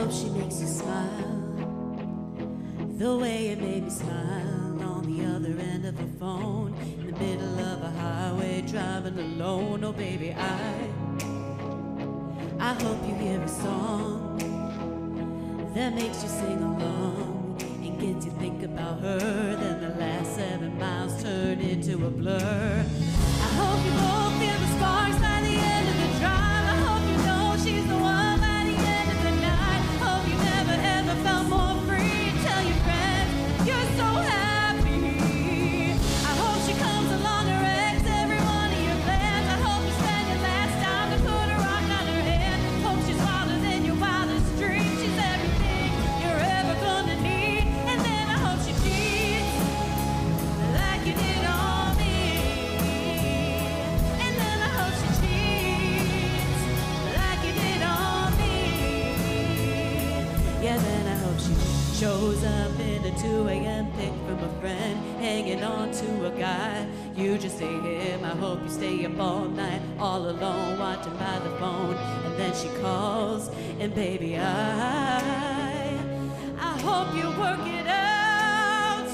hope she makes you smile the way it made me smile on the other end of the phone, in the middle of a highway driving alone. Oh baby, I hope you hear a song that makes you sing along and gets you think about her. Then the last 7 miles turn into a blur. I hope you both feel the sparks by the end of the drive. I hope you know she's the one by the end of the night. Hope you never ever felt more free. Tell your friends you're so happy. I hope she comes along her ex every one of your plans. I hope you spend your last time to put a rock on her hand. Hope she's wilder than your wildest dreams. She's everything you're ever gonna need. And then I hope she cheats like you did on me. And then I hope she cheats like you did on me. Yeah, then I hope she shows up in a 2 a.m. pic from a friend, hanging on to a guy. You just stay him. I hope you stay up all night, all alone, watching by the phone. And then she calls, and baby, I hope you work it out.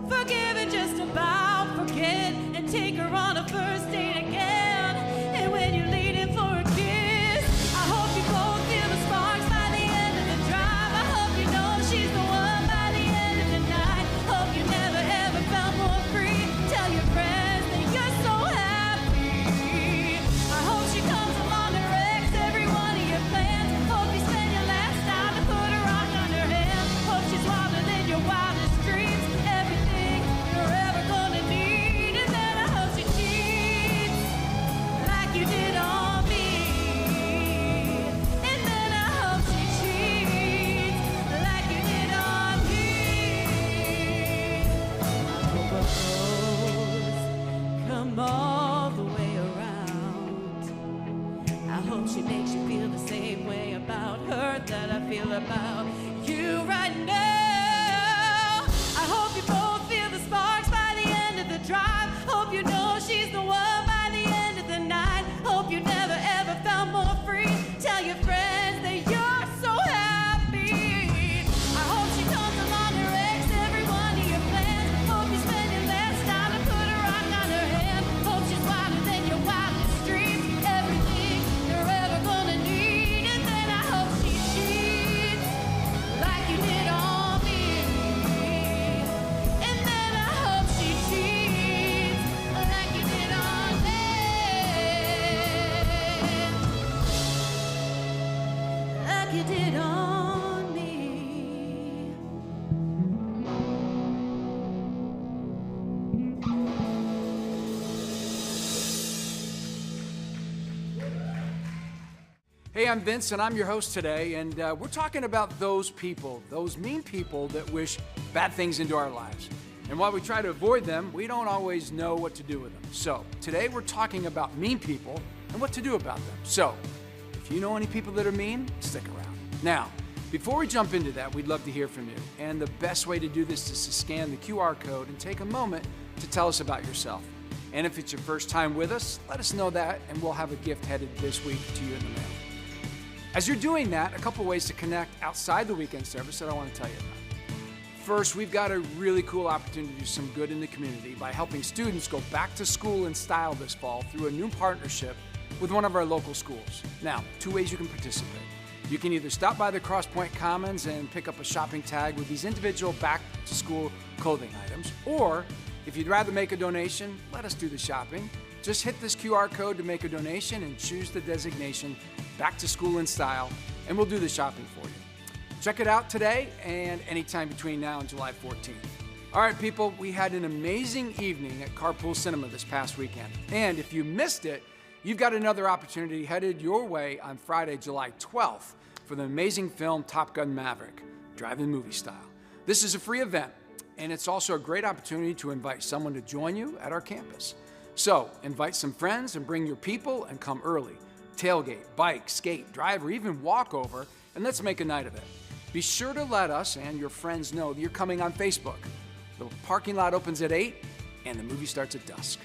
Forgive and just about forget, and take her on a first date again. And when you're leaning for a kiss, I hope you both feel the sparks by the end of the drive. I hope you know she's the one by the end of the night. Hope you never ever felt more free. Tell your friends that you're so happy. I hope she comes along her ex every one of your plans. Hope you spend your last time to put a rock on her hand. Hope she's wilder than your wildest dreams. Everything you're ever gonna need. And then I hope she cheats like you did on me. And then I hope she cheats like you did on me. I hope our clothes come all the way around. I hope she makes you feel the same way about her that I feel about you right now. I hope you both feel the sparks by the end of the drive. Hope you know she's the one by the end of the night. Hope you never ever felt more free. Tell your friends that you're so happy. I hope she comes along her ex every one of your plans. Hope you spend your last time to put a rock on her hand. Hope she's wilder than your wildest dreams. Everything you're ever gonna need. And then I hope she cheats like you did on me. And then I hope she cheats like you did on me. Like you did on me. Hey, I'm Vince, and I'm your host today, and we're talking about those people, those mean people that wish bad things into our lives. And while we try to avoid them, we don't always know what to do with them. So today we're talking about mean people and what to do about them. So if you know any people that are mean, stick around. Now, before we jump into that, we'd love to hear from you. And the best way to do this is to scan the QR code and take a moment to tell us about yourself. And if it's your first time with us, let us know that, and we'll have a gift headed this week to you in the mail. As you're doing that, a couple ways to connect outside the weekend service that I want to tell you about. First, we've got a really cool opportunity to do some good in the community by helping students go back to school in style this fall through a new partnership with one of our local schools. Now, 2 ways you can participate. You can either stop by the Cross Point Commons and pick up a shopping tag with these individual back-to-school clothing items, or if you'd rather make a donation, let us do the shopping. Just hit this QR code to make a donation and choose the designation Back to School in Style, and we'll do the shopping for you. Check it out today and anytime between now and July 14th. All right, people, we had an amazing evening at Carpool Cinema this past weekend. And if you missed it, you've got another opportunity headed your way on Friday, July 12th for the amazing film Top Gun Maverick, Drive-In Movie Style. This is a free event, and it's also a great opportunity to invite someone to join you at our campus. So invite some friends and bring your people and come early. Tailgate, bike, skate, drive, or even walk over, and let's make a night of it. Be sure to let us and your friends know that you're coming on Facebook. The parking lot opens at 8 and the movie starts at dusk.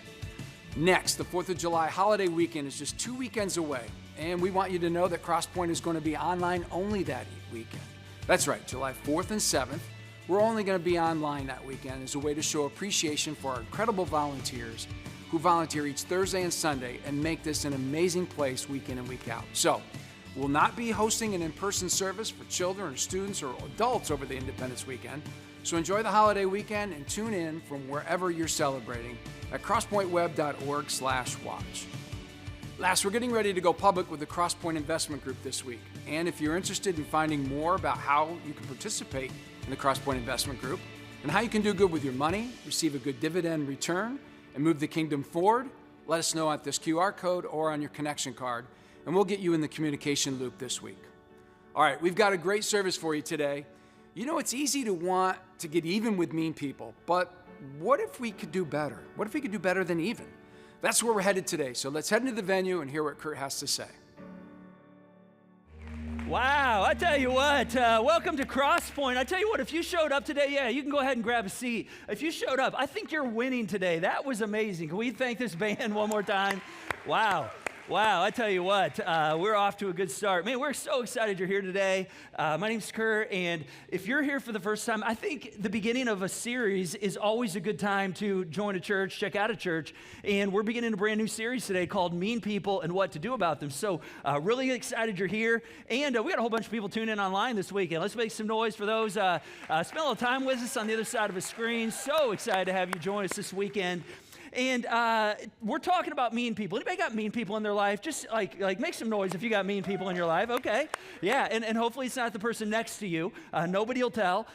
Next, the 4th of July holiday weekend is just 2 weekends away, and we want you to know that Crosspoint is going to be online only that weekend. That's right, July 4th and 7th. We're only going to be online that weekend as a way to show appreciation for our incredible volunteers who volunteer each Thursday and Sunday and make this an amazing place week in and week out. So, we'll not be hosting an in-person service for children or students or adults over the Independence weekend. So enjoy the holiday weekend and tune in from wherever you're celebrating at crosspointweb.org/watch. Last, we're getting ready to go public with the Crosspoint Investment Group this week. And if you're interested in finding more about how you can participate in the Crosspoint Investment Group and how you can do good with your money, receive a good dividend return, and move the kingdom forward, let us know at this QR code or on your connection card, and we'll get you in the communication loop this week. All right, we've got a great service for you today. You know, it's easy to want to get even with mean people, but what if we could do better? What if we could do better than even? That's where we're headed today. So let's head into the venue and hear what Curt has to say. Wow, I tell you what, welcome to Crosspoint. I tell you what, if you showed up today, yeah, you can go ahead and grab a seat. If you showed up, I think you're winning today. That was amazing. Can we thank this band one more time? Wow. Wow, I tell you what, we're off to a good start. Man, we're so excited you're here today. My name's Curt, and if you're here for the first time, I think the beginning of a series is always a good time to join a church, check out a church, and we're beginning a brand new series today called Mean People and What to Do About Them. So really excited you're here, and we got a whole bunch of people tuning in online this weekend. Let's make some noise for those. Spend a little time with us on the other side of a screen. So excited to have you join us this weekend. And we're talking about mean people. Anybody got mean people in their life? Just like make some noise if you got mean people in your life. Okay. Yeah, and hopefully it's not the person next to you. Nobody will tell.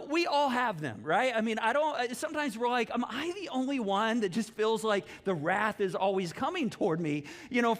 We all have them, right? I mean, sometimes we're like, am I the only one that just feels like the wrath is always coming toward me,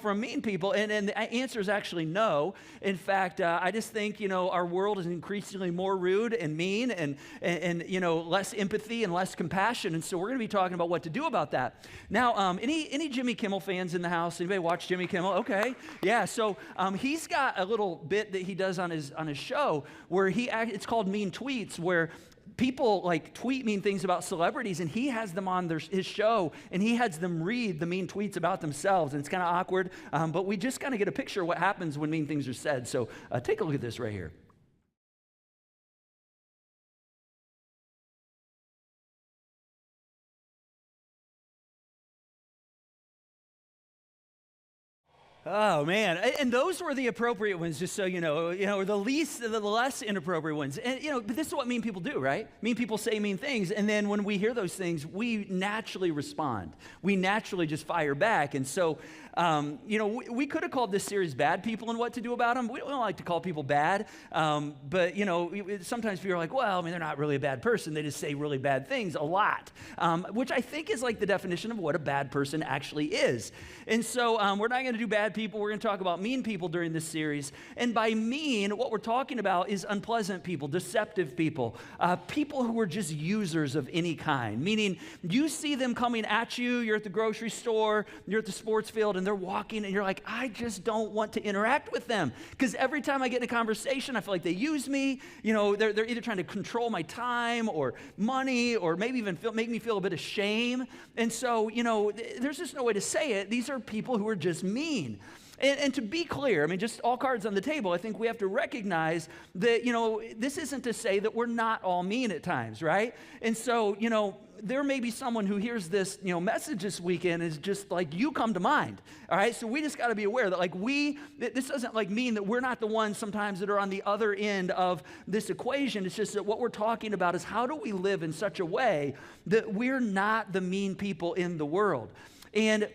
from mean people? And the answer is actually no. In fact, I just think, our world is increasingly more rude and mean and less empathy and less compassion. And so we're going to be talking about what to do about that. Now, any Jimmy Kimmel fans in the house? Anybody watch Jimmy Kimmel? Okay, yeah. So he's got a little bit that he does on his show where it's called Mean Tweets, where people tweet mean things about celebrities, and he has them on his show, and he has them read the mean tweets about themselves, and it's kind of awkward. But we just kind of get a picture of what happens when mean things are said. So take a look at this right here. Oh man, and those were the appropriate ones, just so you know, or the less inappropriate ones. And but this is what mean people do, right? Mean people say mean things, and then when we hear those things, we naturally respond. We naturally just fire back. And so, we could have called this series "Bad People and What to Do About Them." We don't like to call people bad, but sometimes people are like, well, I mean, they're not really a bad person. They just say really bad things a lot, which I think is like the definition of what a bad person actually is. And so, we're not going to do bad people. We're going to talk about mean people during this series. And by mean, what we're talking about is unpleasant people, deceptive people, people who are just users of any kind, meaning you see them coming at you, you're at the grocery store, you're at the sports field, and they're walking, and you're like, I just don't want to interact with them, because every time I get in a conversation, I feel like they use me. They're either trying to control my time or money, or maybe even make me feel a bit of shame. And so, there's just no way to say it. These are people who are just mean. And to be clear, I mean, just all cards on the table, I think we have to recognize that, this isn't to say that we're not all mean at times, right? And so, there may be someone who hears this, message this weekend is just like, you come to mind, all right? So we just got to be aware that this doesn't mean that we're not the ones sometimes that are on the other end of this equation. It's just that what we're talking about is how do we live in such a way that we're not the mean people in the world. And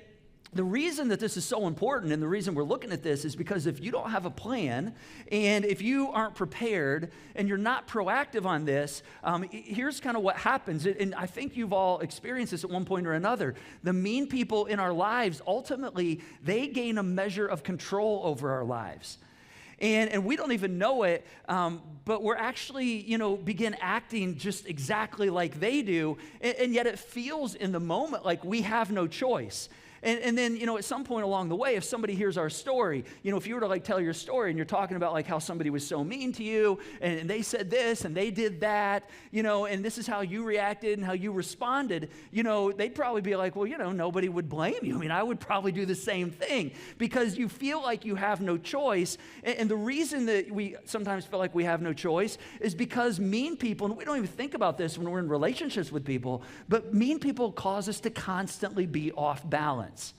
the reason that this is so important and the reason we're looking at this is because if you don't have a plan and if you aren't prepared and you're not proactive on this, here's kind of what happens. And I think you've all experienced this at one point or another. The mean people in our lives, ultimately, they gain a measure of control over our lives. And we don't even know it, but we're actually, begin acting just exactly like they do. And yet it feels in the moment like we have no choice. And then, at some point along the way, if somebody hears our story, if you were to like tell your story and you're talking about like how somebody was so mean to you and they said this and they did that, and this is how you reacted and how you responded, they'd probably be like, well, nobody would blame you. I mean, I would probably do the same thing because you feel like you have no choice. And the reason that we sometimes feel like we have no choice is because mean people, and we don't even think about this when we're in relationships with people, but mean people cause us to constantly be off balance.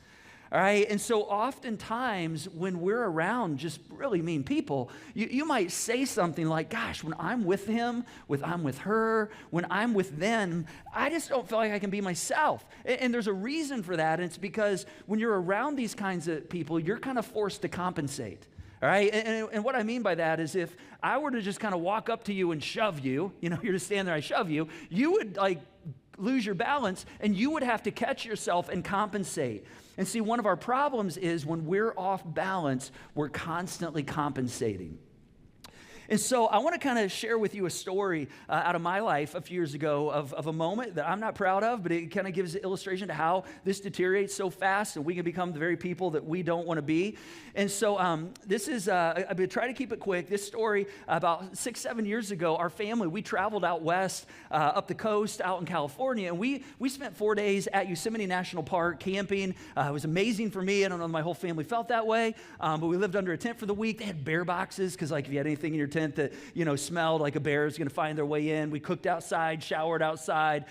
All right, and so oftentimes when we're around just really mean people, you might say something like, gosh, when I'm with him, I'm with her, when I'm with them, I just don't feel like I can be myself. And there's a reason for that, and it's because when you're around these kinds of people, you're kind of forced to compensate. All right, and what I mean by that is if I were to just kind of walk up to you and shove you, you're just standing there, I shove you, you would like lose your balance and you would have to catch yourself and compensate. And see, one of our problems is when we're off balance, we're constantly compensating. And so I want to kind of share with you a story out of my life a few years ago of a moment that I'm not proud of, but it kind of gives an illustration to how this deteriorates so fast and we can become the very people that we don't want to be. And so this is, I've been trying to keep it quick. This story about 6-7 years ago, our family, we traveled out west, up the coast, out in California, and we spent 4 days at Yosemite National Park camping. It was amazing for me. I don't know if my whole family felt that way, but we lived under a tent for the week. They had bear boxes because like if you had anything in your tent that smelled like a bear is going to find their way in. We cooked outside, showered outside,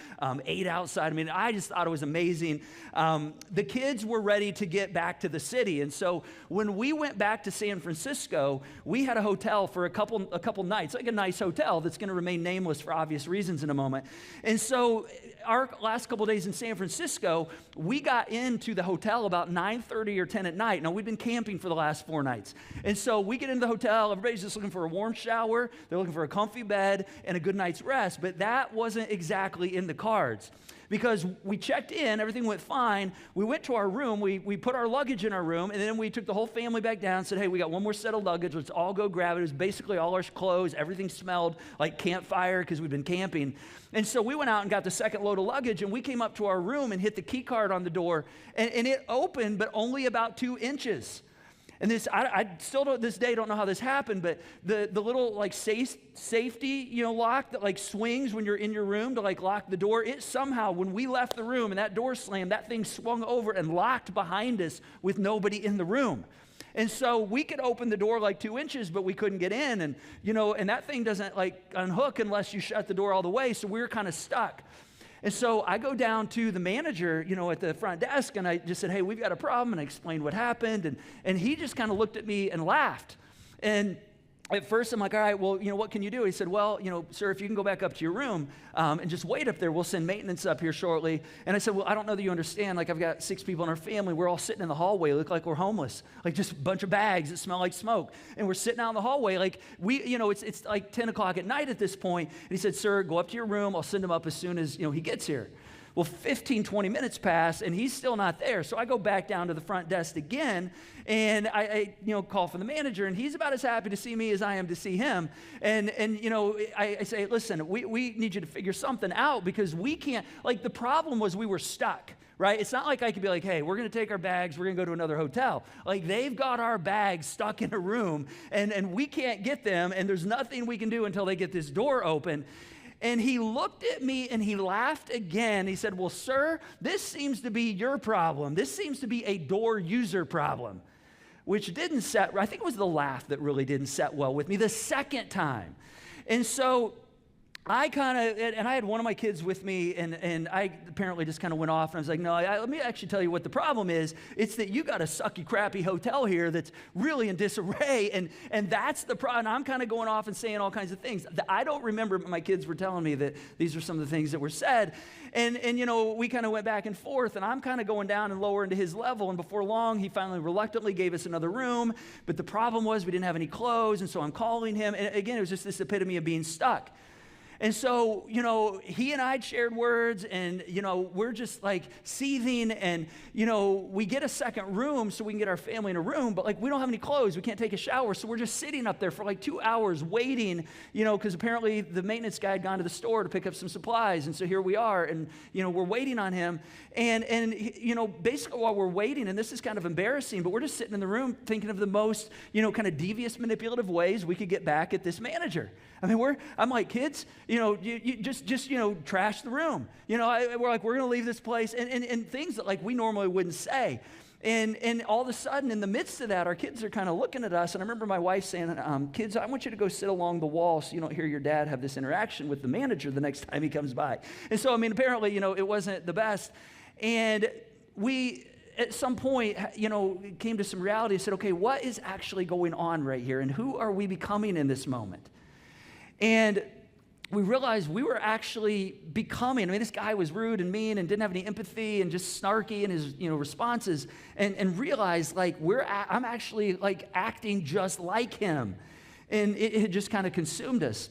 ate outside. I mean, I just thought it was amazing. The kids were ready to get back to the city, and so when we went back to San Francisco, we had a hotel for a couple nights, like a nice hotel that's going to remain nameless for obvious reasons in a moment. And so our last couple days in San Francisco, we got into the hotel about 9:30 or 10 at night. Now, we've been camping for the last 4 nights. And so we get into the hotel, everybody's just looking for a warm shower, they're looking for a comfy bed and a good night's rest, but that wasn't exactly in the cards. Because we checked in, everything went fine. We went to our room, we put our luggage in our room, and then we took the whole family back down and said, hey, we got one more set of luggage, let's all go grab it. It was basically all our clothes, everything smelled like campfire because we'd been camping. And so we went out and got the second load of luggage, and we came up to our room and hit the key card on the door, and it opened, but only about 2 inches. And this, I still to this day don't know how this happened, but the little like safety, lock that like swings when you're in your room to like lock the door, it somehow, when we left the room and that door slammed, that thing swung over and locked behind us with nobody in the room. And so we could open the door like 2 inches, but we couldn't get in. And, and that thing doesn't like unhook unless you shut the door all the way. So we were kind of stuck. And so I go down to the manager, at the front desk, and I just said, hey, we've got a problem, and I explained what happened, and he just kind of looked at me and laughed. And at first, I'm like, all right, well, what can you do? He said, well, sir, if you can go back up to your room and just wait up there, we'll send maintenance up here shortly. And I said, well, I don't know that you understand. Like, I've got 6 people in our family. We're all sitting in the hallway, look like we're homeless, like just a bunch of bags that smell like smoke. And we're sitting out in the hallway, like it's like 10 o'clock at night at this point. And he said, sir, go up to your room. I'll send him up as soon as, he gets here. Well, 15, 20 minutes pass, and he's still not there. So I go back down to the front desk again, and I call for the manager, and he's about as happy to see me as I am to see him. And I say, listen, we need you to figure something out because we can't, like the problem was we were stuck. Right? It's not like I could be like, hey, we're going to take our bags, we're going to go to another hotel. Like they've got our bags stuck in a room, and we can't get them, and there's nothing we can do until they get this door open. And he looked at me and he laughed again. He said, well, sir, this seems to be your problem. This seems to be a door user problem, which didn't set, I think it was the laugh that really didn't set well with me the second time. And so I had one of my kids with me, and I apparently just kind of went off, and I was like, no, let me actually tell you what the problem is. It's that you got a sucky, crappy hotel here that's really in disarray, and that's the problem. I'm kind of going off and saying all kinds of things. I don't remember, but my kids were telling me that these are some of the things that were said, and we kind of went back and forth, and I'm kind of going down and lower into his level, and before long, he finally reluctantly gave us another room, but the problem was we didn't have any clothes, and so I'm calling him, and again, it was just this epitome of being stuck. And so, he and I shared words, and, we're just like seething, and, we get a second room so we can get our family in a room, but like we don't have any clothes. We can't take a shower. So we're just sitting up there for like 2 hours waiting, because apparently the maintenance guy had gone to the store to pick up some supplies. And so here we are, and, we're waiting on him. And basically while we're waiting, and this is kind of embarrassing, but we're just sitting in the room thinking of the most, kind of devious, manipulative ways we could get back at this manager. I mean, I'm like, kids, you just trash the room. We're like, we're going to leave this place, and things that like we normally wouldn't say. And all of a sudden, in the midst of that, our kids are kind of looking at us. And I remember my wife saying, kids, I want you to go sit along the wall so you don't hear your dad have this interaction with the manager the next time he comes by. And so, I mean, apparently, it wasn't the best. And we, at some point, came to some reality and said, okay, what is actually going on right here? And who are we becoming in this moment? And we realized we were actually becoming, this guy was rude and mean and didn't have any empathy and just snarky in his, responses, and realized like I'm actually like acting just like him. And it had just kind of consumed us.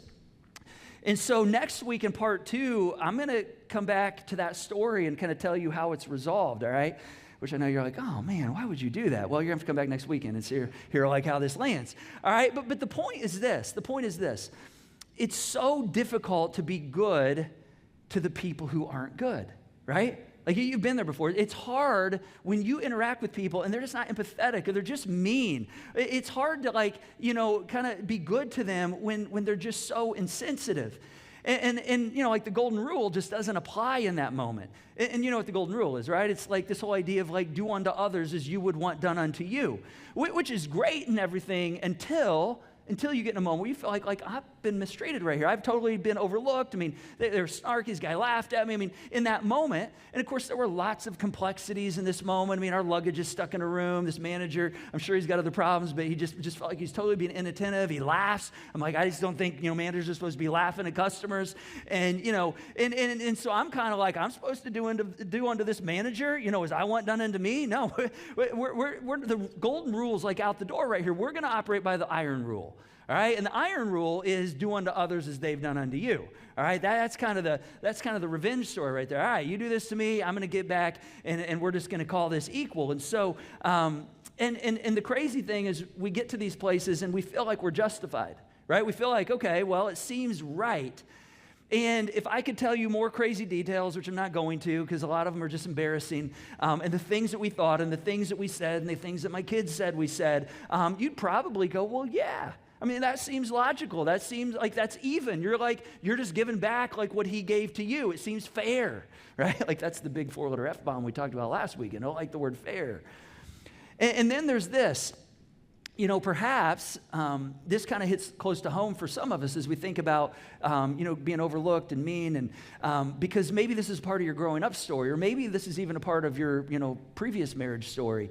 And so next week in part 2, I'm going to come back to that story and kind of tell you how it's resolved, all right? Which I know you're like, oh man, why would you do that? Well, you're going to have to come back next weekend and hear like how this lands, all right? But the point is this. It's so difficult to be good to the people who aren't good, right? Like you've been there before. It's hard when you interact with people and they're just not empathetic or they're just mean. It's hard to kind of be good to them when they're just so insensitive. And like the golden rule just doesn't apply in that moment. And you know what the golden rule is, right? It's like this whole idea of like do unto others as you would want done unto you, which is great and everything until you get in a moment where you feel like I've been mistreated right here. I've totally been overlooked. They're snarky. This guy laughed at me. In that moment, and of course there were lots of complexities in this moment. Our luggage is stuck in a room. This manager, I'm sure he's got other problems, but he just felt like he's totally being inattentive. He laughs. I'm like, I just don't think, managers are supposed to be laughing at customers. And, and so I'm kind of like, I'm supposed to do unto this manager, as I want done unto me. No, we're the golden rule's like out the door right here. We're going to operate by the iron rule. All right, and the iron rule is do unto others as they've done unto you. All right, that's kind of the revenge story right there. All right, you do this to me, I'm going to get back, and we're just going to call this equal. And so, and the crazy thing is, we get to these places and we feel like we're justified, right? We feel like, okay, well, it seems right. And if I could tell you more crazy details, which I'm not going to, because a lot of them are just embarrassing, and the things that we thought, and the things that we said, and the things that my kids said we said, you'd probably go, well, yeah. That seems logical. That seems like that's even. You're just giving back like what he gave to you. It seems fair, right? Like that's the big 4-letter F-bomb we talked about last week. I don't like the word fair. And then there's this. Perhaps this kind of hits close to home for some of us as we think about, being overlooked and mean, and because maybe this is part of your growing up story, or maybe this is even a part of your, previous marriage story.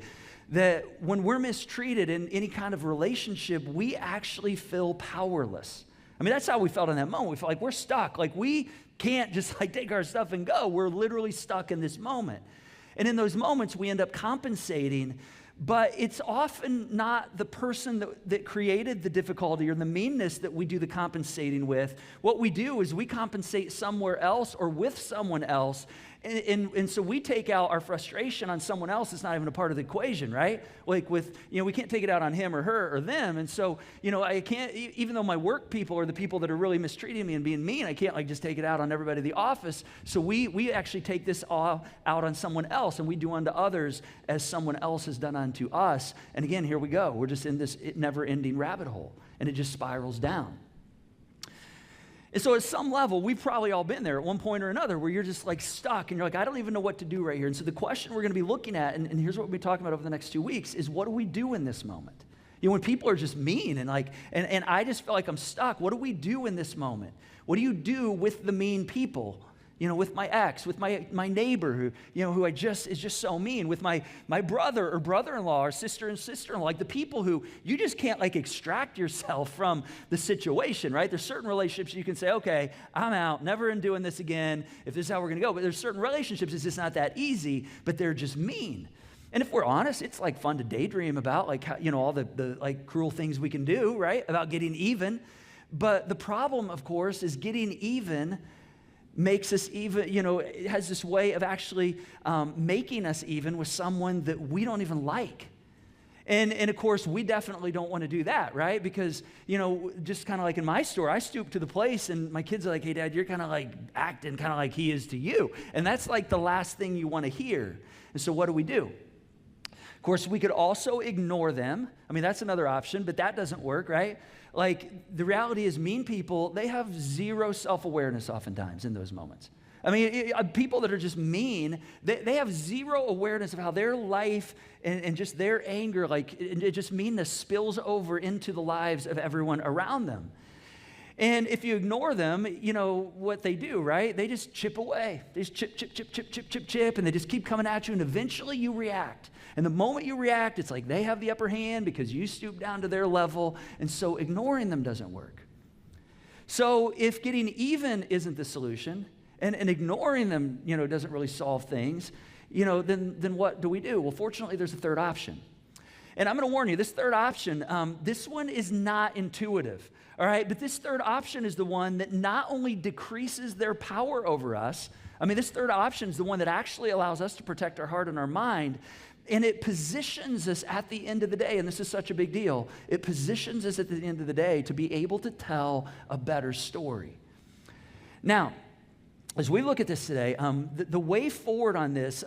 That when we're mistreated in any kind of relationship, we actually feel powerless. That's how we felt in that moment. We felt like we're stuck. Like we can't just take our stuff and go. We're literally stuck in this moment. And in those moments, we end up compensating, but it's often not the person that created the difficulty or the meanness that we do the compensating with. What we do is we compensate somewhere else or with someone else. And so we take out our frustration on someone else that's not even a part of the equation, right? Like with, we can't take it out on him or her or them. And so, I can't, even though my work people are the people that are really mistreating me and being mean, I can't just take it out on everybody in the office. So we actually take this all out on someone else, and we do unto others as someone else has done unto us. And again, here we go. We're just in this never-ending rabbit hole, and it just spirals down. And so at some level, we've probably all been there at one point or another where you're just stuck and you're like, I don't even know what to do right here. And so the question we're going to be looking at, and here's what we'll be talking about over the next 2 weeks, is what do we do in this moment? When people are just mean and and I just feel like I'm stuck, what do we do in this moment? What do you do with the mean people? With my ex, with my neighbor who is just so mean, with my brother or brother-in-law or sister and sister-in-law, like the people who you just can't extract yourself from the situation, right? There's certain relationships you can say, okay, I'm out, never in doing this again, if this is how we're going to go. But there's certain relationships, it's just not that easy, but they're just mean. And if we're honest, it's fun to daydream about how, all the cruel things we can do, right? About getting even. But the problem, of course, is getting even makes us even, it has this way of actually making us even with someone that we don't even like. And of course, we definitely don't want to do that, right? Because, just kind of like in my store, I stoop to the place and my kids are like, hey, Dad, you're kind of like acting kind of like he is to you. And that's like the last thing you want to hear. And so what do? Of course, we could also ignore them. I mean, that's another option, but that doesn't work, right? Like, the reality is mean people, they have zero self-awareness oftentimes in those moments. I mean, people that are just mean, they have zero awareness of how their life and just their anger, like, it just meanness spills over into the lives of everyone around them. And if you ignore them, what they do, right? They just chip away. They just chip, and they just keep coming at you, and eventually you react. And the moment you react, it's like they have the upper hand because you stoop down to their level, and so ignoring them doesn't work. So if getting even isn't the solution, and ignoring them, doesn't really solve things, then what do we do? Well, fortunately, there's a third option. And I'm going to warn you, this third option, this one is not intuitive, all right? But this third option is the one that not only decreases their power over us, this third option is the one that actually allows us to protect our heart and our mind, and it positions us at the end of the day, and this is such a big deal, it positions us at the end of the day to be able to tell a better story. Now, as we look at this today, the way forward on this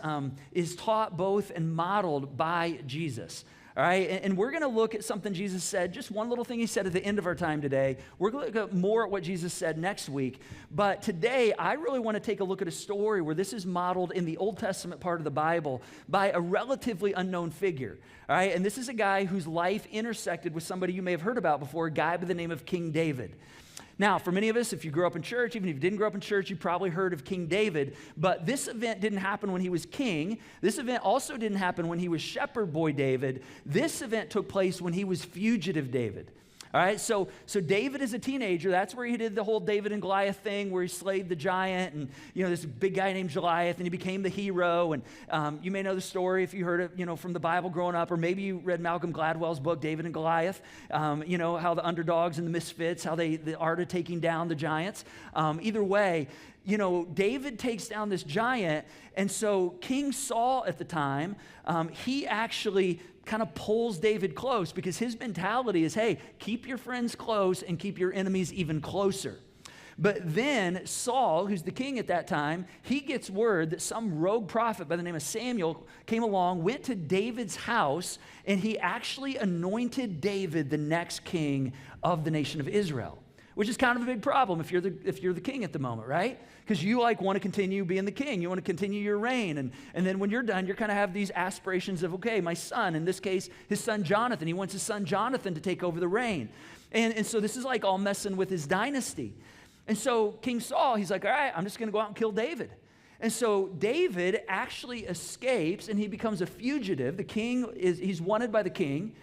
is taught both and modeled by Jesus. All right, and we're going to look at something Jesus said, just one little thing he said at the end of our time today. We're going to look at more at what Jesus said next week. But today, I really want to take a look at a story where this is modeled in the Old Testament part of the Bible by a relatively unknown figure. All right, and this is a guy whose life intersected with somebody you may have heard about before, a guy by the name of King David. Now, for many of us, if you grew up in church, even if you didn't grow up in church, you probably heard of King David. But this event didn't happen when he was king. This event also didn't happen when he was shepherd boy David. This event took place when he was fugitive David. All right, so David is a teenager. That's where he did the whole David and Goliath thing where he slayed the giant and, this big guy named Goliath, and he became the hero. And you may know the story if you heard it, from the Bible growing up, or maybe you read Malcolm Gladwell's book, David and Goliath, how the underdogs and the misfits, how the art of taking down the giants. Either way, David takes down this giant, and so King Saul at the time, he actually kind of pulls David close because his mentality is, hey, keep your friends close and keep your enemies even closer. But then Saul, who's the king at that time, he gets word that some rogue prophet by the name of Samuel came along, went to David's house, and he actually anointed David the next king of the nation of Israel. Which is kind of a big problem if you're the king at the moment, right? Because you want to continue being the king. You want to continue your reign. And then when you're done, you kind of have these aspirations of, okay, my son, in this case, his son Jonathan. He wants his son Jonathan to take over the reign. And so this is like all messing with his dynasty. And so King Saul, he's like, all right, I'm just going to go out and kill David. And so David actually escapes and he becomes a fugitive. He's wanted by the king.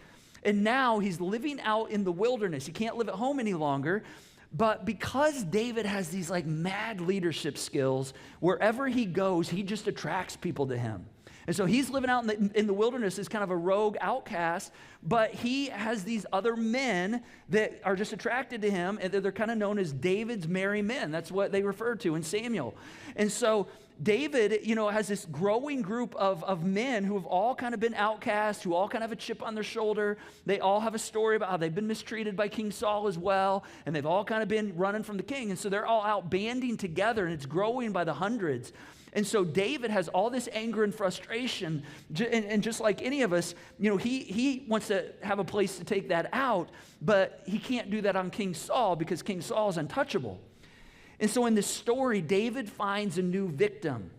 And now he's living out in the wilderness. He can't live at home any longer. But because David has these mad leadership skills, wherever he goes, he just attracts people to him. And so he's living out in the wilderness as kind of a rogue outcast, but he has these other men that are just attracted to him, and they're kind of known as David's merry men. That's what they refer to in Samuel. And so David, has this growing group of men who have all kind of been outcast, who all kind of have a chip on their shoulder. They all have a story about how they've been mistreated by King Saul as well, and they've all kind of been running from the king. And so they're all out banding together, and it's growing by the hundreds. And so David has all this anger and frustration, and just like any of us, he wants to have a place to take that out, but he can't do that on King Saul because King Saul is untouchable. And so in this story, David finds a new victim.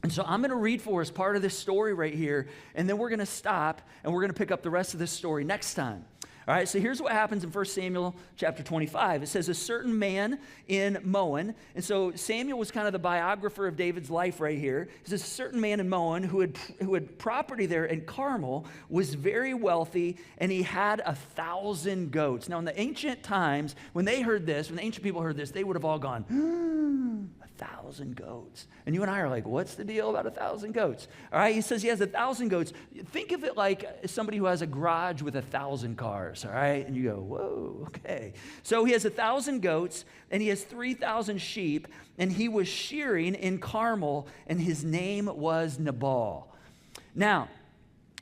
And so I'm going to read for us part of this story right here, and then we're going to stop, and we're going to pick up the rest of this story next time. All right, so here's what happens in 1 Samuel chapter 25. It says, a certain man in Moan, and so Samuel was kind of the biographer of David's life right here. It says, a certain man in Moan who had property there in Carmel was very wealthy, and he had 1,000 goats. Now, in the ancient times, when the ancient people heard this, they would have all gone, 1,000 goats. And you and I are like, what's the deal about 1,000 goats? All right, he says he has 1,000 goats. Think of it like somebody who has a garage with 1,000 cars. all right? And you go, whoa, okay. So he has 1,000 goats, and he has 3,000 sheep, and he was shearing in Carmel, and his name was Nabal. Now,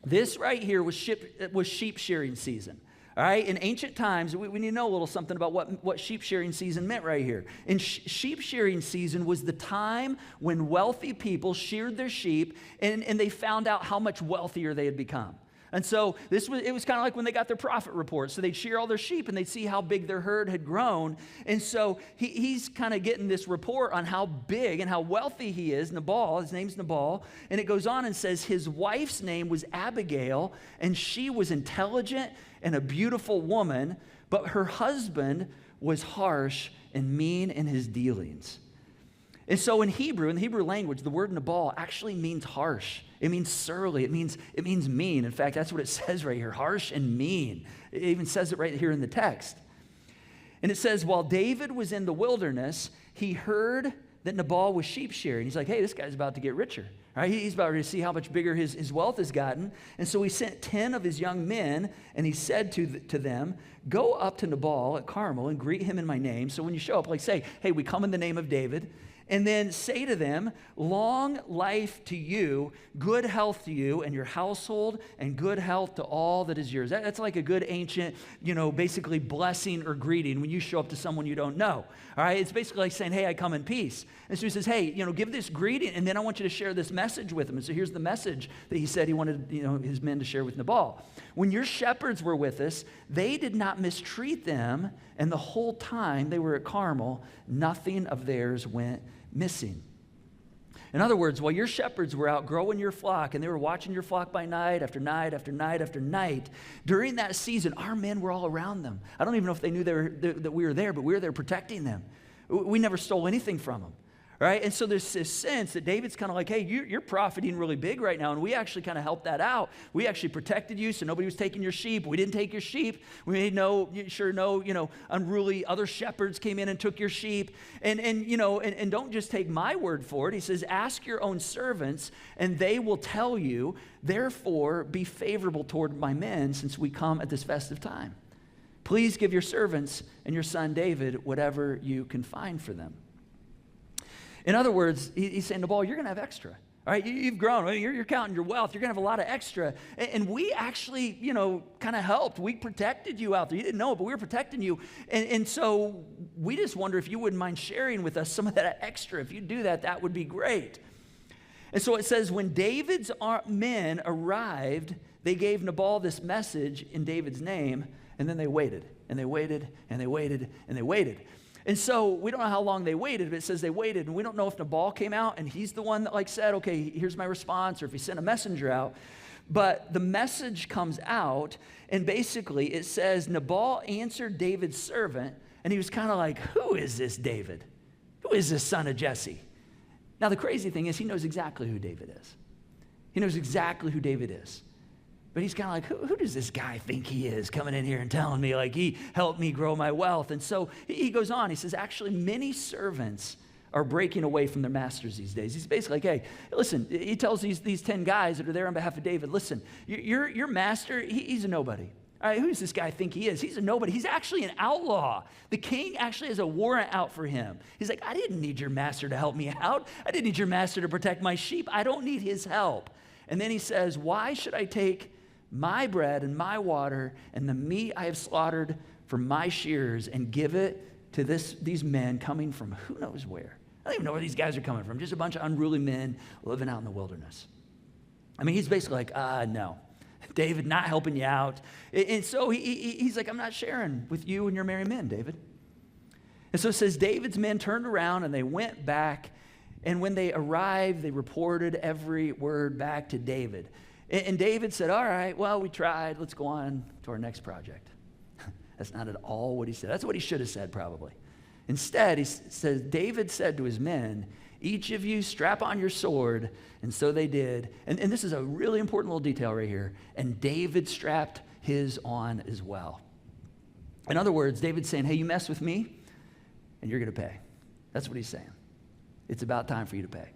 this right here was sheep shearing season. All right, in ancient times, we need to know a little something about what sheep shearing season meant right here. And sheep shearing season was the time when wealthy people sheared their sheep and they found out how much wealthier they had become. And so it was kind of like when they got their profit report. So they'd shear all their sheep and they'd see how big their herd had grown. And so he's kind of getting this report on how big and how wealthy he is. Nabal, his name's Nabal. And it goes on and says his wife's name was Abigail, and she was intelligent and a beautiful woman, but her husband was harsh and mean in his dealings. And so in the Hebrew language, the word Nabal actually means harsh. It means surly. It means mean. In fact, that's what it says right here, harsh and mean. It even says it right here in the text. And it says, while David was in the wilderness, he heard that Nabal was sheep shearing. He's like, hey, this guy's about to get richer. Right? He's about to see how much bigger his wealth has gotten. And so he sent 10 of his young men, and he said to them, go up to Nabal at Carmel and greet him in my name. So when you show up, like say, hey, we come in the name of David. And then say to them, long life to you, good health to you and your household, and good health to all that is yours. That's like a good ancient, basically blessing or greeting when you show up to someone you don't know. All right, it's basically like saying, hey, I come in peace. And so he says, hey, give this greeting, and then I want you to share this message with them. And so here's the message that he said he wanted, his men to share with Nabal. When your shepherds were with us, they did not mistreat them, and the whole time they were at Carmel, nothing of theirs went missing. In other words, while your shepherds were out growing your flock and they were watching your flock by night after night after night after night, during that season, our men were all around them. I don't even know if they knew that we were there, but we were there protecting them. We never stole anything from them. Right? And so there's this sense that David's kind of like, hey, you're profiting really big right now, and we actually kind of helped that out. We actually protected you so nobody was taking your sheep. We didn't take your sheep. We made no unruly other shepherds came in and took your sheep. And don't just take my word for it. He says, ask your own servants, and they will tell you, therefore be favorable toward my men since we come at this festive time. Please give your servants and your son David whatever you can find for them. In other words, he's saying, Nabal, you're going to have extra. All right, you've grown. You're counting your wealth. You're going to have a lot of extra. And we actually, kind of helped. We protected you out there. You didn't know it, but we were protecting you. And so we just wonder if you wouldn't mind sharing with us some of that extra. If you do that, that would be great. And so it says, when David's men arrived, they gave Nabal this message in David's name, and then they waited, and they waited, and they waited, and they waited. And so we don't know how long they waited, but it says they waited, and we don't know if Nabal came out and he's the one that said, okay, here's my response, or if he sent a messenger out. But the message comes out, and basically it says Nabal answered David's servant, and he was kind of like, who is this David? Who is this son of Jesse? Now the crazy thing is he knows exactly who David is. He knows exactly who David is. But he's kind of like, who does this guy think he is coming in here and telling me he helped me grow my wealth? And so he goes on. He says, actually, many servants are breaking away from their masters these days. He's basically like, hey, listen, he tells these 10 guys that are there on behalf of David, listen, your master, he's a nobody. All right, who does this guy think he is? He's a nobody. He's actually an outlaw. The king actually has a warrant out for him. He's like, I didn't need your master to help me out. I didn't need your master to protect my sheep. I don't need his help. And then he says, why should I take my bread and my water and the meat I have slaughtered for my shearers and give it to these men coming from who knows where? I don't even know where these guys are coming from. Just a bunch of unruly men living out in the wilderness. I mean, he's basically like, no, David, not helping you out. And so he's like, I'm not sharing with you and your merry men, David. And so it says David's men turned around and they went back. And when they arrived, they reported every word back to David. And David said, all right, well, we tried. Let's go on to our next project. That's not at all what he said. That's what he should have said, probably. Instead, he says, David said to his men, each of you strap on your sword. And so they did. And this is a really important little detail right here. And David strapped his on as well. In other words, David's saying, hey, you mess with me, and you're going to pay. That's what he's saying. It's about time for you to pay.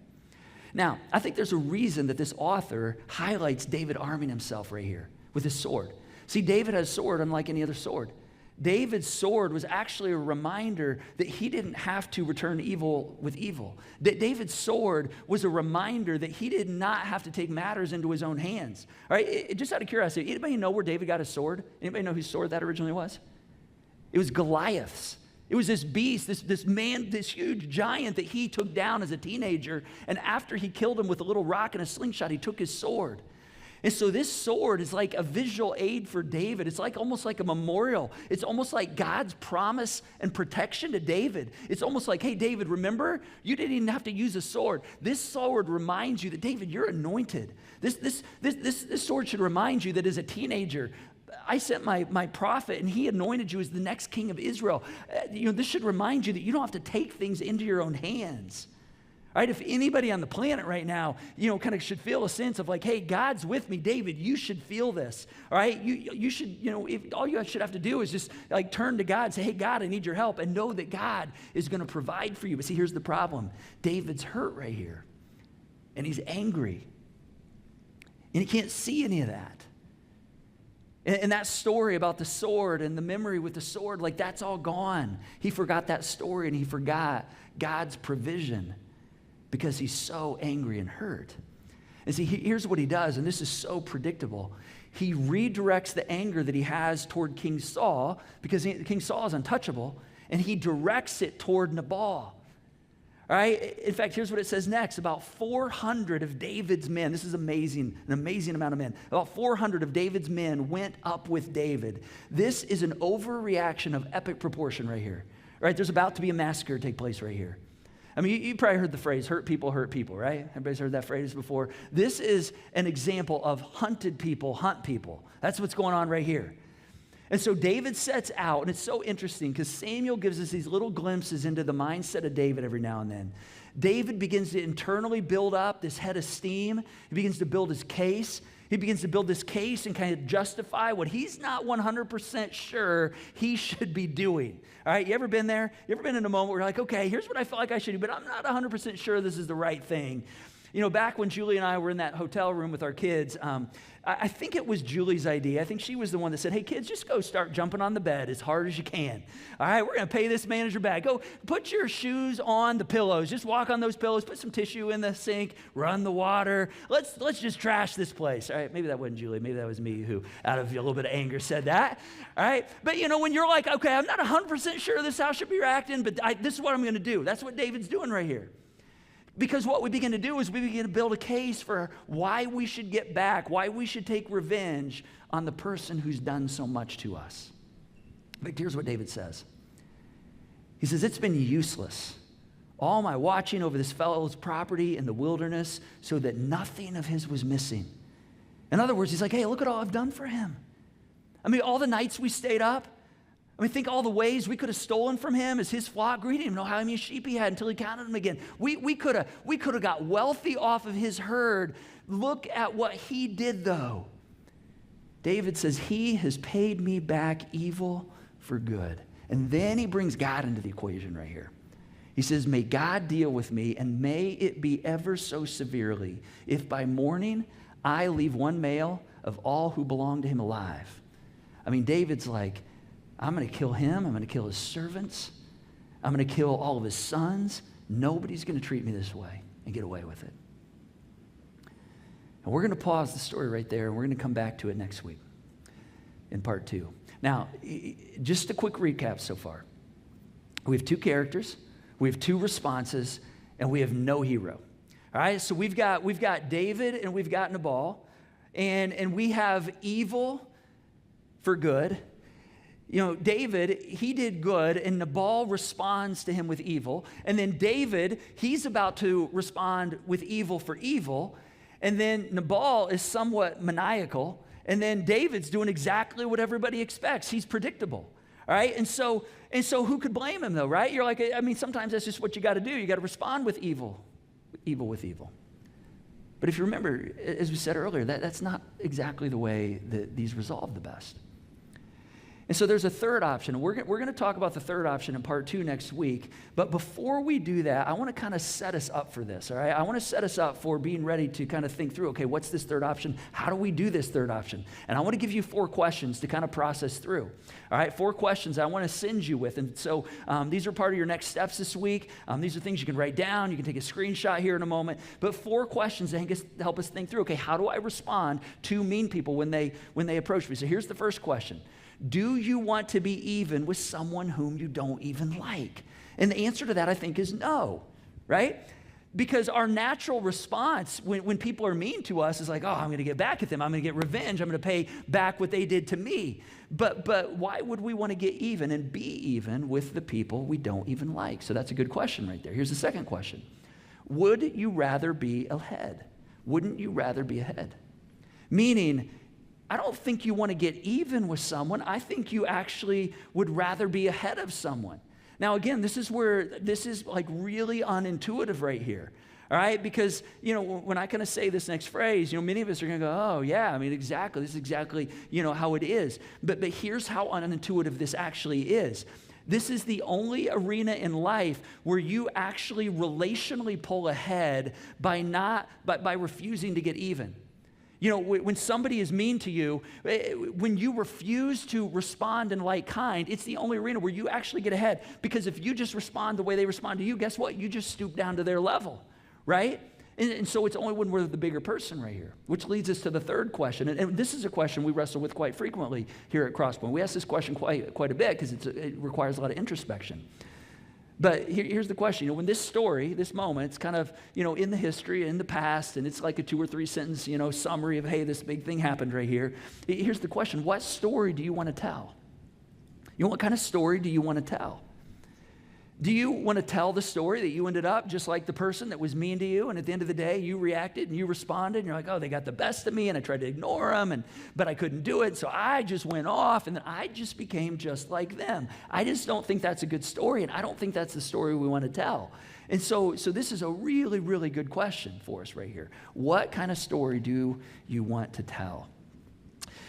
Now, I think there's a reason that this author highlights David arming himself right here with his sword. See, David had a sword unlike any other sword. David's sword was actually a reminder that he didn't have to return evil with evil. That David's sword was a reminder that he did not have to take matters into his own hands. All right, just out of curiosity, anybody know where David got his sword? Anybody know whose sword that originally was? It was Goliath's. It was this beast, this man, this huge giant that he took down as a teenager. And after he killed him with a little rock and a slingshot, he took his sword. And so this sword is like a visual aid for David. It's like almost like a memorial. It's almost like God's promise and protection to David. It's almost like, hey, David, remember? You didn't even have to use a sword. This sword reminds you that, David, you're anointed. This sword should remind you that as a teenager, I sent my prophet, and he anointed you as the next king of Israel. This should remind you that you don't have to take things into your own hands. All right, if anybody on the planet right now, kind of should feel a sense of like, hey, God's with me, David, you should feel this. All right, you should, all you should have to do is just like turn to God and say, hey, God, I need your help, and know that God is going to provide for you. But see, here's the problem. David's hurt right here, and he's angry, and he can't see any of that. And that story about the sword and the memory with the sword, like that's all gone. He forgot that story, and he forgot God's provision because he's so angry and hurt. And see, here's what he does, and this is so predictable. He redirects the anger that he has toward King Saul, because King Saul is untouchable, and he directs it toward Nabal. All right, in fact, here's what it says next. About 400 of David's men, this is amazing, an amazing amount of men. About 400 of David's men went up with David. This is an overreaction of epic proportion right here. Right, there's about to be a massacre take place right here. I mean, you probably heard the phrase, hurt people, right? Everybody's heard that phrase before. This is an example of hunted people hunt people. That's what's going on right here. And so David sets out, and it's so interesting because Samuel gives us these little glimpses into the mindset of David every now and then. David begins to internally build up this head of steam. He begins to build his case. He begins to build this case and kind of justify what he's not 100% sure he should be doing. All right, you ever been there? You ever been in a moment where you're like, okay, here's what I feel like I should do, but I'm not 100% sure this is the right thing. Back when Julie and I were in that hotel room with our kids, I think it was Julie's idea. I think she was the one that said, hey, kids, just go start jumping on the bed as hard as you can. All right, we're going to pay this manager back. Go put your shoes on the pillows. Just walk on those pillows. Put some tissue in the sink. Run the water. Let's just trash this place. All right, maybe that wasn't Julie. Maybe that was me who, out of a little bit of anger, said that. All right, but when you're like, okay, I'm not 100% sure this house should be racked in, but this is what I'm going to do. That's what David's doing right here. Because what we begin to do is we begin to build a case for why we should get back, why we should take revenge on the person who's done so much to us. But here's what David says. He says, it's been useless, all my watching over this fellow's property in the wilderness so that nothing of his was missing. In other words, he's like, hey, look at all I've done for him. I mean, all the nights we stayed up. I mean, think all the ways we could have stolen from him as his flock grew. He didn't even know how many sheep he had until he counted them again. We could have got wealthy off of his herd. Look at what he did, though. David says, he has paid me back evil for good. And then he brings God into the equation right here. He says, may God deal with me, and may it be ever so severely, if by morning I leave one male of all who belong to him alive. I mean, David's like, I'm going to kill him. I'm going to kill his servants. I'm going to kill all of his sons. Nobody's going to treat me this way and get away with it. And we're going to pause the story right there, and we're going to come back to it next week in part 2. Now, just a quick recap so far. We have 2 characters, we have 2 responses, and we have no hero. All right, so we've got David and we've got Nabal, and we have evil for good. David, he did good, and Nabal responds to him with evil. And then David, he's about to respond with evil for evil. And then Nabal is somewhat maniacal. And then David's doing exactly what everybody expects. He's predictable. All right? And so who could blame him, though, right? You're like, I mean, sometimes that's just what you got to do. You got to respond with evil with evil. But if you remember, as we said earlier, that's not exactly the way that these resolve the best. And so there's a third option. We're going to talk about the third option in part 2 next week. But before we do that, I want to kind of set us up for this, all right? I want to set us up for being ready to kind of think through, okay, what's this third option? How do we do this third option? And I want to give you 4 questions to kind of process through, all right? 4 questions I want to send you with. And so these are part of your next steps this week. These are things you can write down. You can take a screenshot here in a moment. But 4 questions that help us think through, okay, how do I respond to mean people when they approach me? So here's the first question. Do you want to be even with someone whom you don't even like? And the answer to that, I think, is no, right? Because our natural response when people are mean to us is like, oh, I'm going to get back at them. I'm going to get revenge. I'm going to pay back what they did to me. But why would we want to get even and be even with the people we don't even like? So that's a good question right there. Here's the second question. Would you rather be ahead? Wouldn't you rather be ahead? Meaning, I don't think you want to get even with someone. I think you actually would rather be ahead of someone. Now, again, this is like really unintuitive right here. All right, because, when I kind of say this next phrase, many of us are going to go, oh, yeah, I mean, exactly. This is exactly, how it is. But here's how unintuitive this actually is. This is the only arena in life where you actually relationally pull ahead by refusing to get even. When somebody is mean to you, when you refuse to respond in like kind, it's the only arena where you actually get ahead. Because if you just respond the way they respond to you, guess what? You just stoop down to their level, right? And so it's only when we're the bigger person right here, which leads us to the third question. And this is a question we wrestle with quite frequently here at Crosspoint. We ask this question quite a bit because it requires a lot of introspection. But here's the question. When this story, this moment, it's kind of, in the history, in the past, and it's like a 2 or 3 sentence, summary of, hey, this big thing happened right here. Here's the question. What story do you want to tell? What kind of story do you want to tell? Do you want to tell the story that you ended up just like the person that was mean to you, and at the end of the day, you reacted and you responded, and you're like, oh, they got the best of me, and I tried to ignore them, but I couldn't do it, so I just went off, and then I just became just like them. I just don't think that's a good story, and I don't think that's the story we want to tell. And so this is a really, really good question for us right here. What kind of story do you want to tell?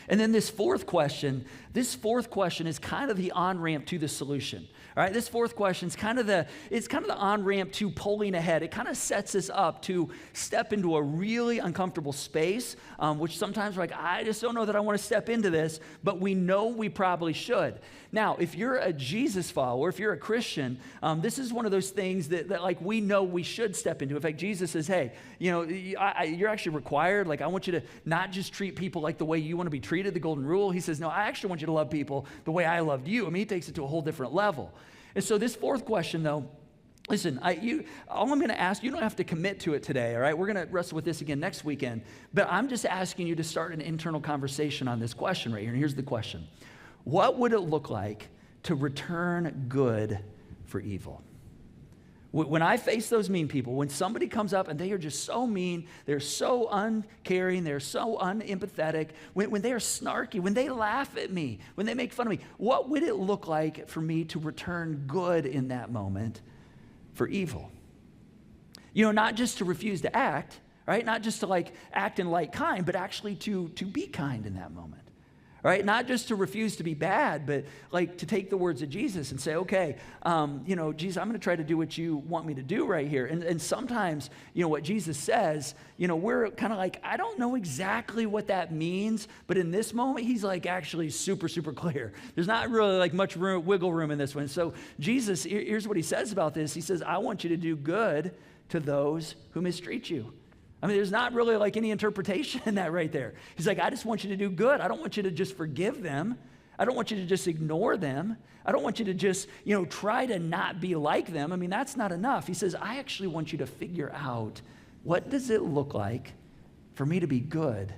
And then this fourth question is kind of the on-ramp to the solution. All right, this fourth question is kind of the on-ramp to pulling ahead. It kind of sets us up to step into a really uncomfortable space, which sometimes we're like, I just don't know that I want to step into this, but we know we probably should. Now, if you're a Jesus follower, if you're a Christian, this is one of those things that like we know we should step into. In fact, Jesus says, hey, you're actually required. Like, I want you to not just treat people like the way you want to be treated, the golden rule. He says, no, I actually want you to love people the way I loved you. I mean, he takes it to a whole different level. And so this fourth question, though, listen, all I'm going to ask, you don't have to commit to it today, all right? We're going to wrestle with this again next weekend. But I'm just asking you to start an internal conversation on this question right here. And here's the question. What would it look like to return good for evil? When I face those mean people, when somebody comes up and they are just so mean, they're so uncaring, they're so unempathetic, when they are snarky, when they laugh at me, when they make fun of me, what would it look like for me to return good in that moment for evil? Not just to refuse to act, right? Not just to like act in like kind, but actually to be kind in that moment. Right? Not just to refuse to be bad, but like to take the words of Jesus and say, okay, Jesus, I'm going to try to do what you want me to do right here. And sometimes, what Jesus says, we're kind of like, I don't know exactly what that means, but in this moment, he's like actually super, super clear. There's not really like much wiggle room in this one. So Jesus, here's what he says about this. He says, I want you to do good to those who mistreat you. I mean, there's not really like any interpretation in that right there. He's like, I just want you to do good. I don't want you to just forgive them. I don't want you to just ignore them. I don't want you to just, try to not be like them. I mean, that's not enough. He says, I actually want you to figure out what does it look like for me to be good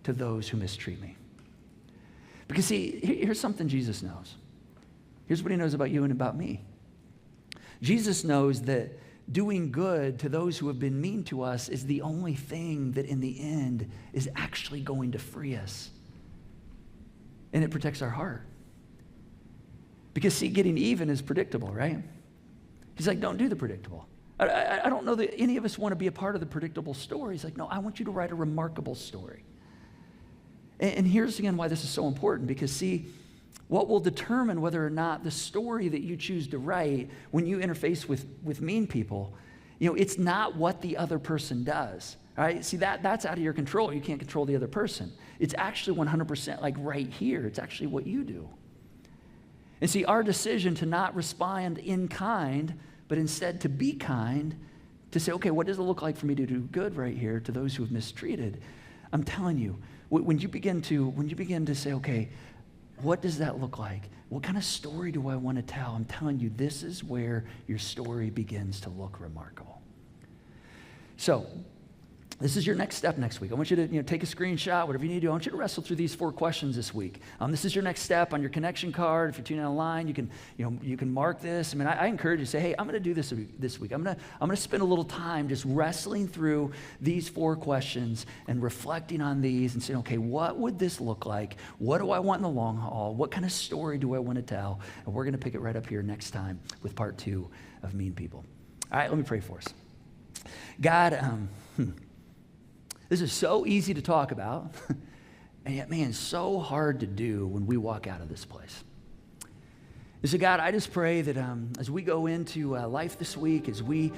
to those who mistreat me. Because see, here's something Jesus knows. Here's what he knows about you and about me. Jesus knows that doing good to those who have been mean to us is the only thing that in the end is actually going to free us. And it protects our heart. Because see, getting even is predictable, right? He's like, don't do the predictable. I don't know that any of us want to be a part of the predictable story. He's like, no, I want you to write a remarkable story. And here's again why this is so important. Because see, What will determine whether or not the story that you choose to write when you interface with mean people, it's not what the other person does. All right? See, that's out of your control. You can't control the other person. It's actually 100% like right here. It's actually what you do. And see, our decision to not respond in kind, but instead to be kind, to say, okay, what does it look like for me to do good right here to those who have mistreated? I'm telling you, when you begin to say, okay, what does that look like? What kind of story do I want to tell? I'm telling you, this is where your story begins to look remarkable. So, this is your next step next week. I want you to take a screenshot, whatever you need to do. I want you to wrestle through these 4 questions this week. This is your next step on your connection card. If you're tuning online, you can mark this. I mean, I encourage you to say, hey, I'm going to do this week. I'm going to spend a little time just wrestling through these 4 questions and reflecting on these and saying, okay, what would this look like? What do I want in the long haul? What kind of story do I want to tell? And we're going to pick it right up here next time with part 2 of Mean People. All right, let me pray for us. God, this is so easy to talk about, and yet, man, so hard to do when we walk out of this place. And so, God, I just pray that as we go into life this week, as we,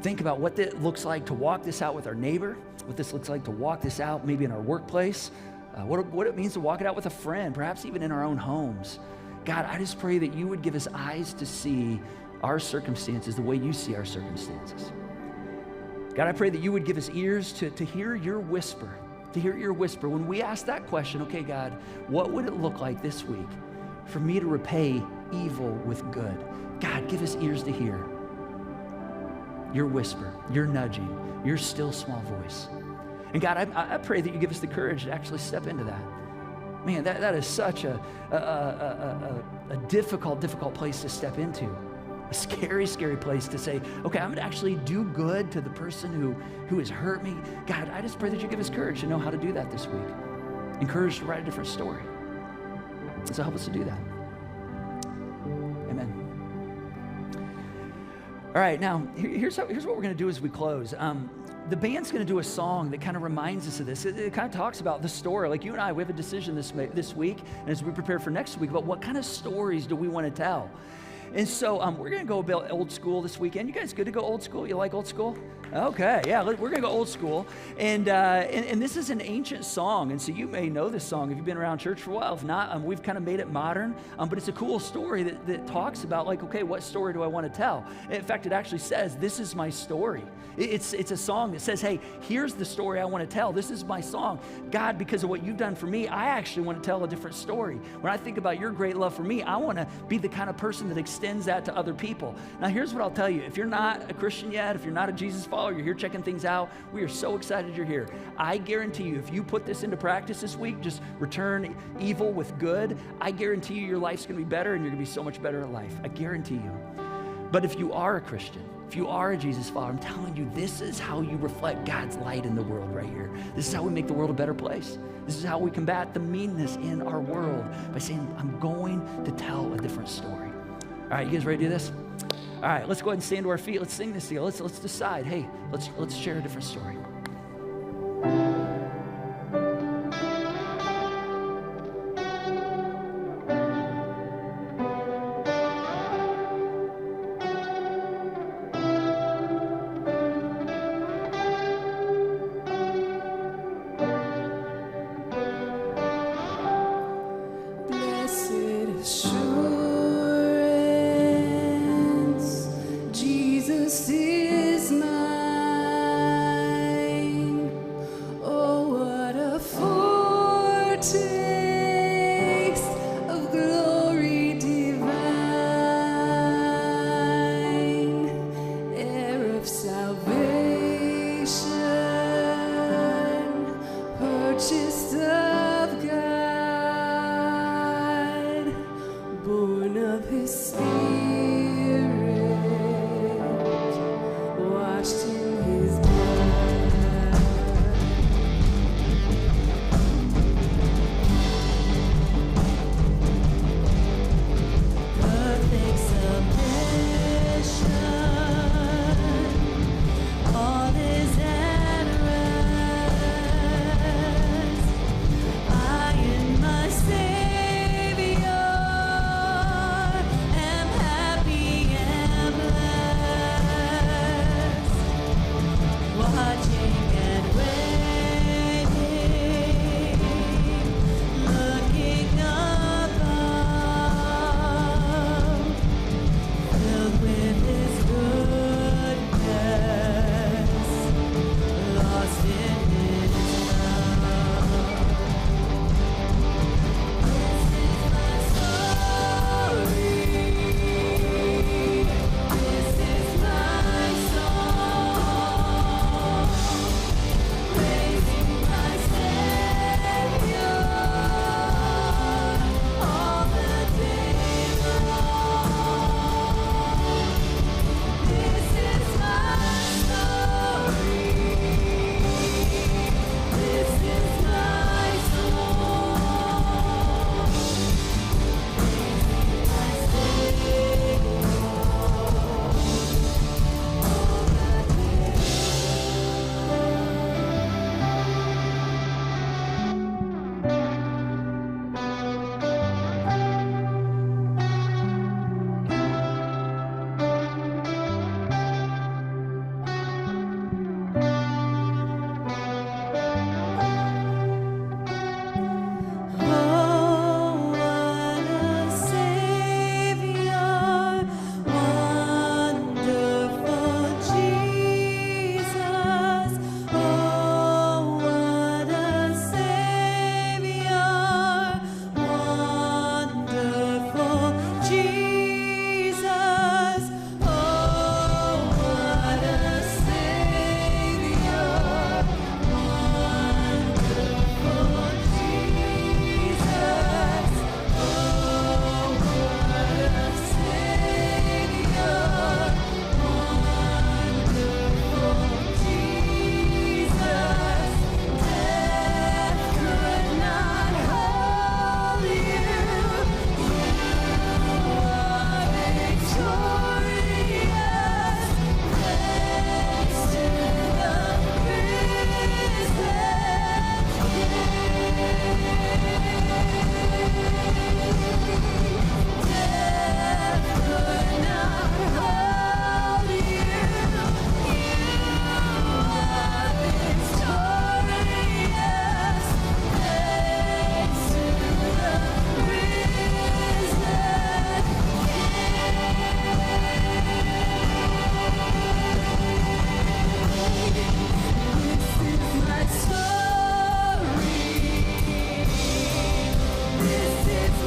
think about what it looks like to walk this out with our neighbor, what this looks like to walk this out maybe in our workplace, what it means to walk it out with a friend, perhaps even in our own homes. God, I just pray that you would give us eyes to see our circumstances the way you see our circumstances. God, I pray that you would give us ears to hear your whisper, When we ask that question, okay, God, what would it look like this week for me to repay evil with good? God, give us ears to hear your whisper, your nudging, your still small voice. And God, I pray that you give us the courage to actually step into that. Man, that is such a difficult place to step into. A scary, scary place to say, okay, I'm going to actually do good to the person who has hurt me. God, I just pray that you give us courage to know how to do that this week. Encourage to write a different story. So help us to do that. Amen. All right, now, here's what we're going to do as we close. The band's going to do a song that kind of reminds us of this. It kind of talks about the story. Like you and I, we have a decision this week, and as we prepare for next week, about what kind of stories do we want to tell. And so we're going to go a bit old school this weekend. You guys good to go old school? You like old school? Okay, yeah, we're going to go old school. And this is an ancient song, and so you may know this song if you've been around church for a while. If not, we've kind of made it modern, but it's a cool story that talks about, like, okay, what story do I want to tell? In fact, it actually says, this is my story. It's a song that says, hey, here's the story I want to tell. This is my song. God, because of what you've done for me, I actually want to tell a different story. When I think about your great love for me, I want to be the kind of person that extends that to other people. Now, here's what I'll tell you. If you're not a Christian yet, if you're not a Jesus follower, you're here checking things out, we are so excited you're here. I guarantee you, if you put this into practice this week, just return evil with good, I guarantee you your life's going to be better and you're going to be so much better at life. I guarantee you. But if you are a Christian, if you are a Jesus follower, I'm telling you, this is how you reflect God's light in the world right here. This is how we make the world a better place. This is how we combat the meanness in our world by saying, I'm going to tell a different story. All right, you guys ready to do this? All right, let's go ahead and stand to our feet. Let's sing this together. Let's decide, hey, let's share a different story. I and my Savior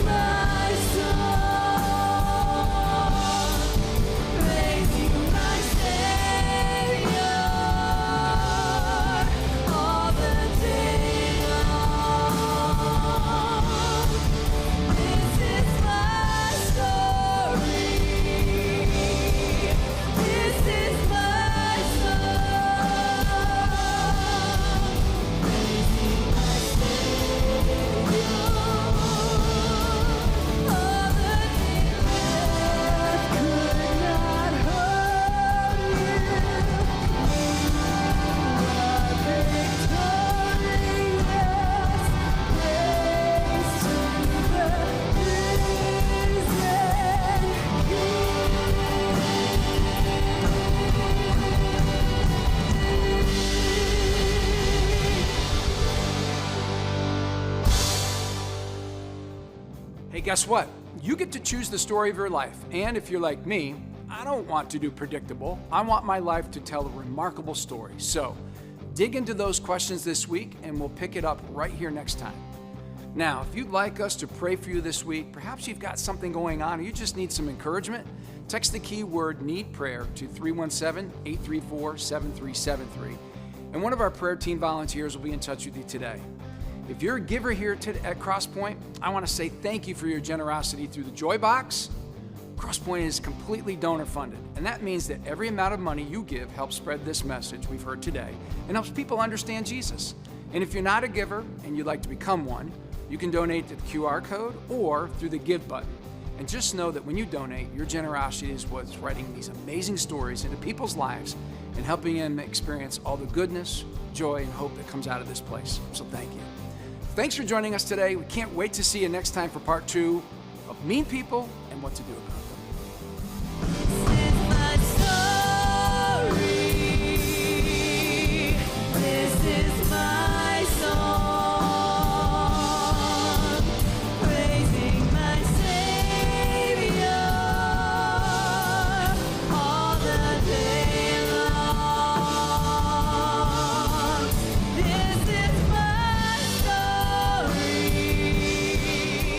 my song, praise you, my Savior, all the day long. This is my story. This is my song. Praising my Savior. All the day left could not hold you. Hey, guess what? You get to choose the story of your life. And if you're like me, I don't want to do predictable. I want my life to tell a remarkable story. So dig into those questions this week, and we'll pick it up right here next time. Now, if you'd like us to pray for you this week, perhaps you've got something going on or you just need some encouragement, text the keyword "need prayer" to 317-834-7373. And one of our prayer team volunteers will be in touch with you today. If you're a giver here at Crosspoint, I want to say thank you for your generosity through the Joy Box. Crosspoint is completely donor funded, and that means that every amount of money you give helps spread this message we've heard today and helps people understand Jesus. And if you're not a giver and you'd like to become one, you can donate to the QR code or through the Give button. And just know that when you donate, your generosity is what's writing these amazing stories into people's lives and helping them experience all the goodness, joy, and hope that comes out of this place. So thank you. Thanks for joining us today. We can't wait to see you next time for part 2 of Mean People and What to Do About It.